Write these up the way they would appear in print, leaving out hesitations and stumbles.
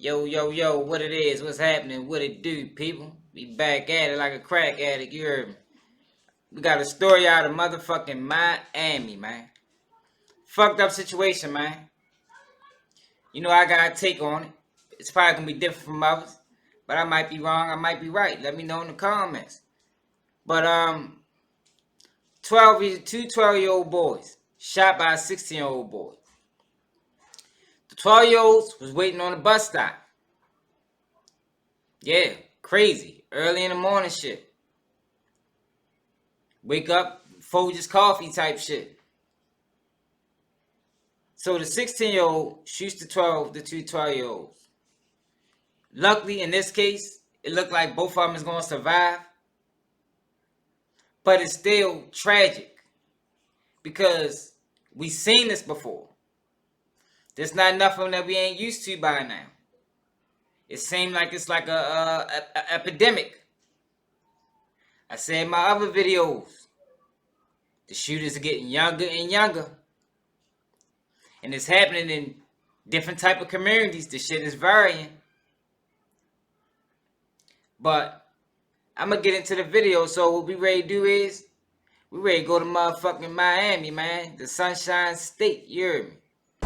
Yo, what it is, what's happening, what it do, people? Be back at it like a crack addict, you heard me. We got a story out of motherfucking Miami, man. Fucked up situation, man. You know, I got a take on it. It's probably gonna be different from others, but I might be wrong, I might be right. Let me know in the comments. But, two 12-year-old boys shot by a 16-year-old boy. The 12-year-olds was waiting on the bus stop. Yeah, crazy. Early in the morning shit. Wake up, Folgers coffee type shit. So the 16-year-old shoots the two 12-year-olds. Luckily, in this case, it looked like both of them is going to survive. But it's still tragic. Because we seen this before. There's not nothing that we ain't used to by now. It seemed like it's like a epidemic. I said in my other videos, the shooters are getting younger and younger. And it's happening in different type of communities. The shit is varying. But I'm going to get into the video. So what we ready to do is, we ready to go to motherfucking Miami, man. The Sunshine State, you heard me.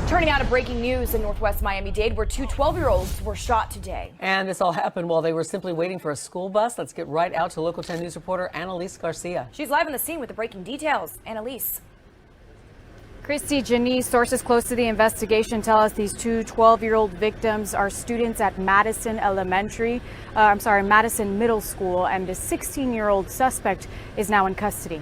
Turning out to breaking news in northwest Miami-Dade, where two 12-year-olds were shot today. And this all happened while they were simply waiting for a school bus. Let's get right out to Local 10 News reporter Annalise Garcia. She's live on the scene with the breaking details. Annalise. Christy, Janice, sources close to the investigation tell us these two 12-year-old victims are students at Madison Middle School, and the 16-year-old suspect is now in custody.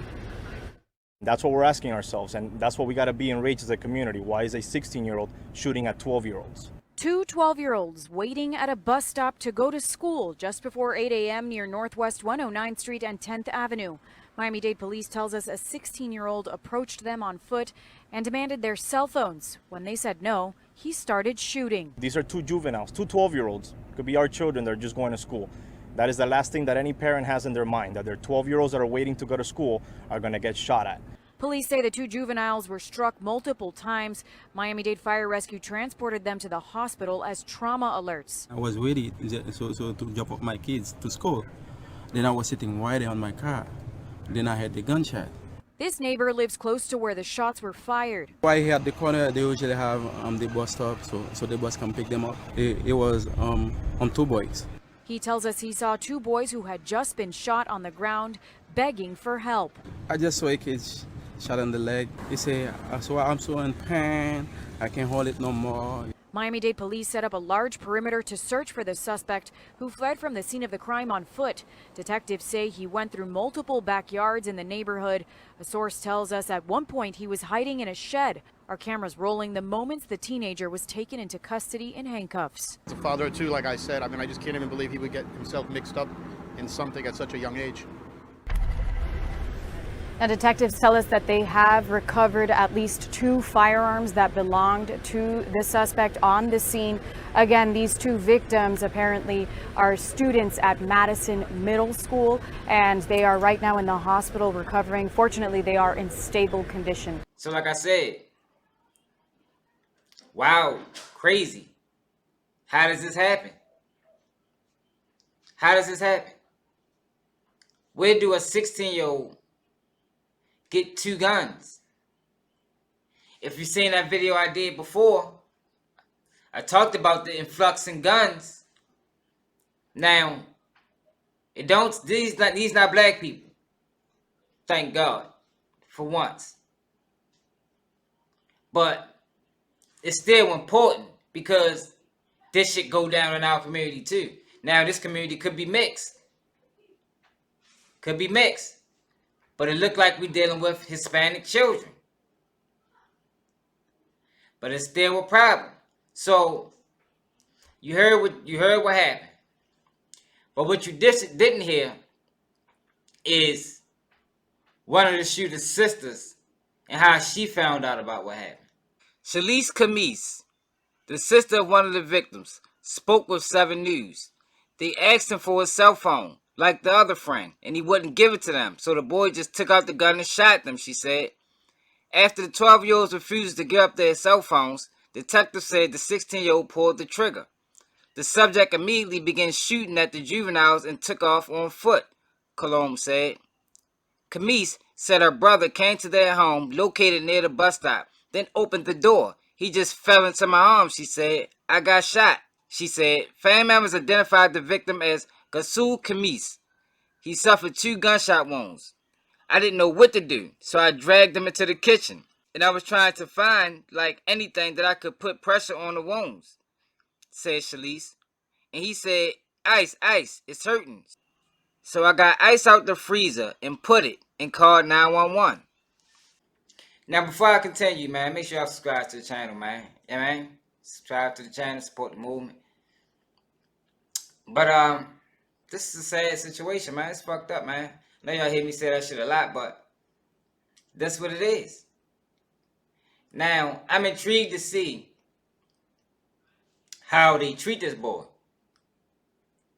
That's what we're asking ourselves, and that's what we got to be enraged as a community. Why is a 16-year-old shooting at 12-year-olds? Two 12-year-olds waiting at a bus stop to go to school just before 8 a.m. near Northwest 109th Street and 10th Avenue. Miami-Dade police tells us a 16-year-old approached them on foot and demanded their cell phones. When they said no, he started shooting. These are two juveniles, two 12-year-olds. Could be our children. They're just going to school. That is the last thing that any parent has in their mind, that their 12-year-olds that are waiting to go to school are going to get shot at. Police say the two juveniles were struck multiple times. Miami-Dade Fire Rescue transported them to the hospital as trauma alerts. I was ready to drop off my kids to school. Then I was sitting right there on my car. Then I heard the gunshot. This neighbor lives close to where the shots were fired. Right here at the corner, they usually have the bus stop, so the bus can pick them up. It was on two boys. He tells us he saw two boys who had just been shot on the ground begging for help. I just saw a kid shot in the leg. He said, I'm so in pain, I can't hold it no more. Miami-Dade police set up a large perimeter to search for the suspect who fled from the scene of the crime on foot. Detectives say he went through multiple backyards in the neighborhood. A source tells us at one point he was hiding in a shed. Our cameras rolling the moments the teenager was taken into custody in handcuffs. As a father of two, like I said, I just can't even believe he would get himself mixed up in something at such a young age. Now, detectives tell us that they have recovered at least two firearms that belonged to the suspect on the scene. Again, these two victims apparently are students at Madison Middle School, and they are right now in the hospital recovering. Fortunately, they are in stable condition. So like I said, wow, crazy. How does this happen? How does this happen? Where do a 16-year-old get two guns? If you've seen that video I did before, I talked about the influx in guns. Now, these not black people. Thank God, for once. But it's still important because this shit go down in our community too. Now, this community could be mixed. Could be mixed. But it looked like we're dealing with Hispanic children. But it's still a problem. So you heard what happened. But what you didn't hear is one of the shooter's sisters and how she found out about what happened. Shalise Camise, the sister of one of the victims, spoke with 7 News. They asked him for his cell phone, like the other friend, and he wouldn't give it to them. So the boy just took out the gun and shot them, she said. After the 12-year-olds refused to give up their cell phones, detectives said the 16-year-old pulled the trigger. The subject immediately began shooting at the juveniles and took off on foot, Colomb said. Camise said her brother came to their home located near the bus stop, then opened the door. He just fell into my arms, she said. I got shot, she said. Family members identified the victim as Gasul Camise. He suffered 2 gunshot wounds. I didn't know what to do, so I dragged him into the kitchen. And I was trying to find, like, anything that I could put pressure on the wounds, said Shalise. And he said, ice, it's hurting. So I got ice out the freezer and put it and called 911. Now, before I continue, man, make sure y'all subscribe to the channel, man. Yeah, man. Subscribe to the channel, support the movement. But, this is a sad situation, man. It's fucked up, man. I know y'all hear me say that shit a lot, but that's what it is. Now, I'm intrigued to see how they treat this boy.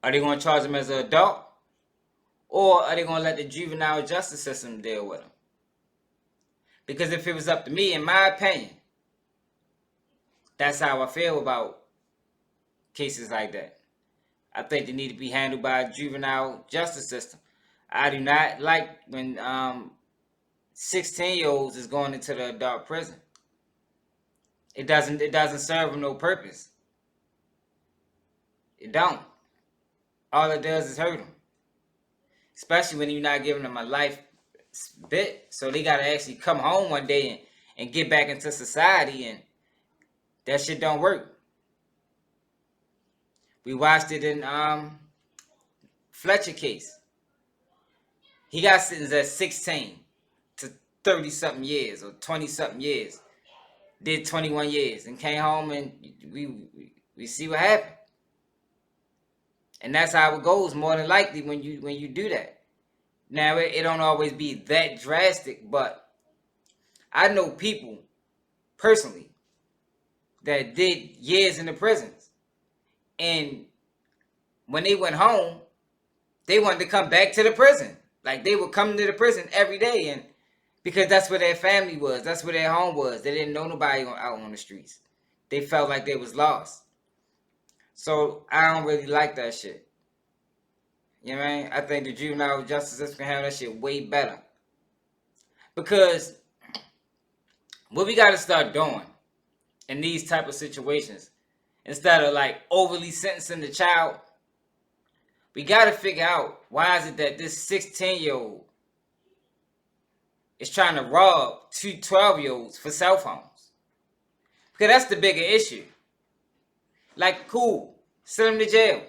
Are they going to charge him as an adult? Or are they going to let the juvenile justice system deal with him? Because if it was up to me, in my opinion, that's how I feel about cases like that. I think they need to be handled by a juvenile justice system. I do not like when 16-year-olds is going into the adult prison. It doesn't serve them no purpose. It don't. All it does is hurt them. Especially when you're not giving them a life bit. So they got to actually come home one day and get back into society, and that shit don't work. We watched it in Fletcher case. He got sentenced at 16 to 30-something years or 20-something years. Did 21 years and came home, and we see what happened. And that's how it goes more than likely when you do that. Now, it don't always be that drastic, but I know people personally that did years in the prisons. And when they went home, they wanted to come back to the prison. Like, they would come to the prison every day, and because that's where their family was. That's where their home was. They didn't know nobody out on the streets. They felt like they was lost. So I don't really like that shit. You know what I mean? I think the juvenile justice system can handle that shit way better. Because what we got to start doing in these type of situations, instead of like overly sentencing the child, we got to figure out why is it that this 16-year-old is trying to rob 2 12-year-olds for cell phones. Because that's the bigger issue. Like, cool, send them to jail.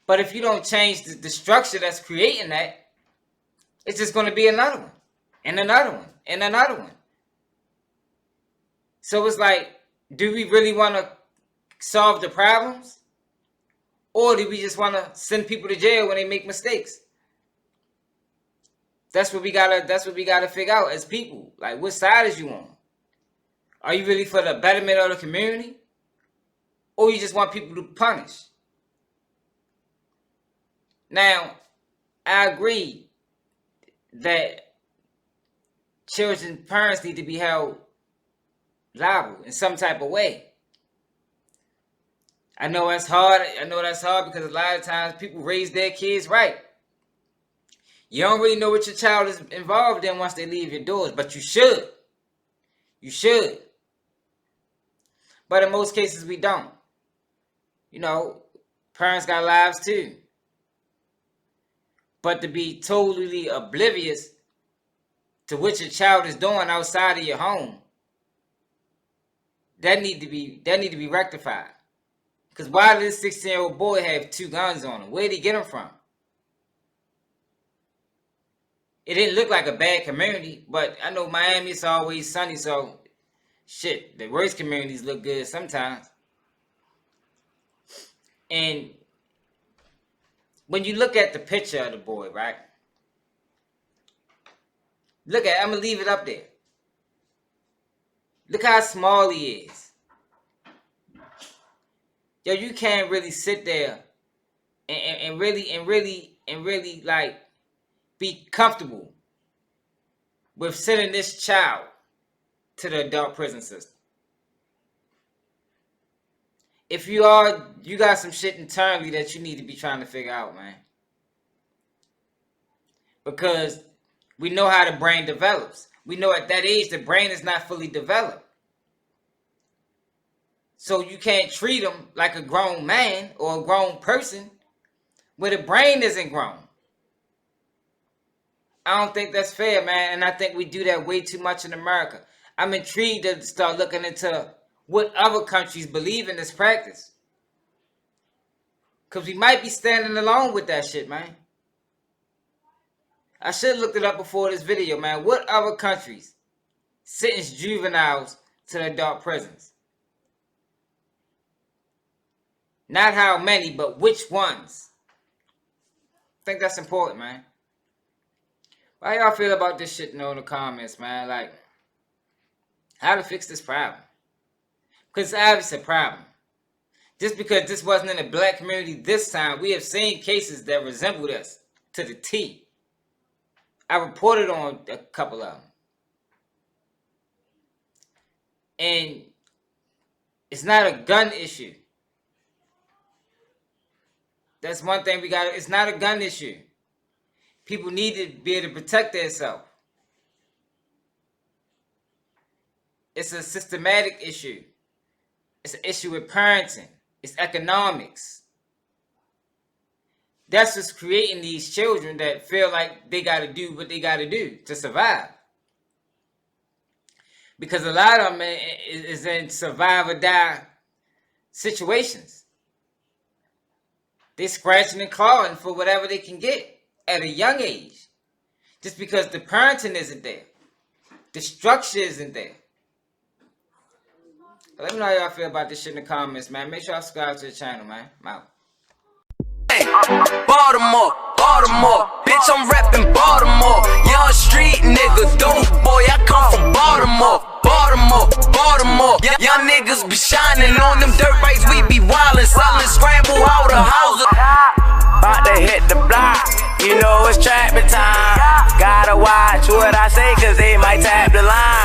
But if you don't change the structure that's creating that, it's just going to be another one, and another one, and another one. So it's like, do we really want to solve the problems? Or do we just want to send people to jail when they make mistakes? That's what we gotta figure out as people. Like, what side is you on? Are you really for the betterment of the community? Or you just want people to punish? Now, I agree that children's parents need to be held liable in some type of way. I know that's hard. Because a lot of times people raise their kids right. You don't really know what your child is involved in once they leave your doors, but you should. You should. But in most cases, we don't. You know, parents got lives too. But to be totally oblivious to what your child is doing outside of your home, that need to be rectified. Because why did this 16-year-old boy have 2 guns on him? Where did he get them from? It didn't look like a bad community, but I know Miami is always sunny, so shit, the worst communities look good sometimes. And when you look at the picture of the boy, right? I'm gonna leave it up there. Look how small he is. Yo, you can't really sit there and really like be comfortable with sending this child to the adult prison system. if you got some shit internally that you need to be trying to figure out, man. Because we know how the brain develops. We know at that age the brain is not fully developed. So you can't treat them like a grown man or a grown person where the brain isn't grown. I don't think that's fair, man. And I think we do that way too much in America. I'm intrigued to start looking into what other countries believe in this practice. Because we might be standing alone with that shit, man. I should have looked it up before this video, man. What other countries sentence juveniles to adult prisons? Not how many, but which ones? I think that's important, man. How y'all feel about this shit in the comments, man? Like, how to fix this problem? Because it's obviously a problem. Just because this wasn't in the black community this time, we have seen cases that resemble this to the T. I reported on a couple of them. And it's not a gun issue. That's one thing we got. It's not a gun issue. People need to be able to protect themselves. It's a systematic issue. It's an issue with parenting. It's economics. That's what's creating these children that feel like they got to do what they got to do to survive. Because a lot of them is in survive or die situations. They're scratching and clawing for whatever they can get at a young age. Just because the parenting isn't there. The structure isn't there. Let me know how y'all feel about this shit in the comments, man. Make sure y'all subscribe to the channel, man. I'm out. Baltimore, Baltimore, bitch, I'm rapping Baltimore. Young street nigga, dope boy, I come from Baltimore. Baltimore, Baltimore, young niggas be shining on them dirt bikes, we be wildin', selling scramble out the houses. About to hit the block, you know it's trapping time. Gotta watch what I say, cause they might tap the line.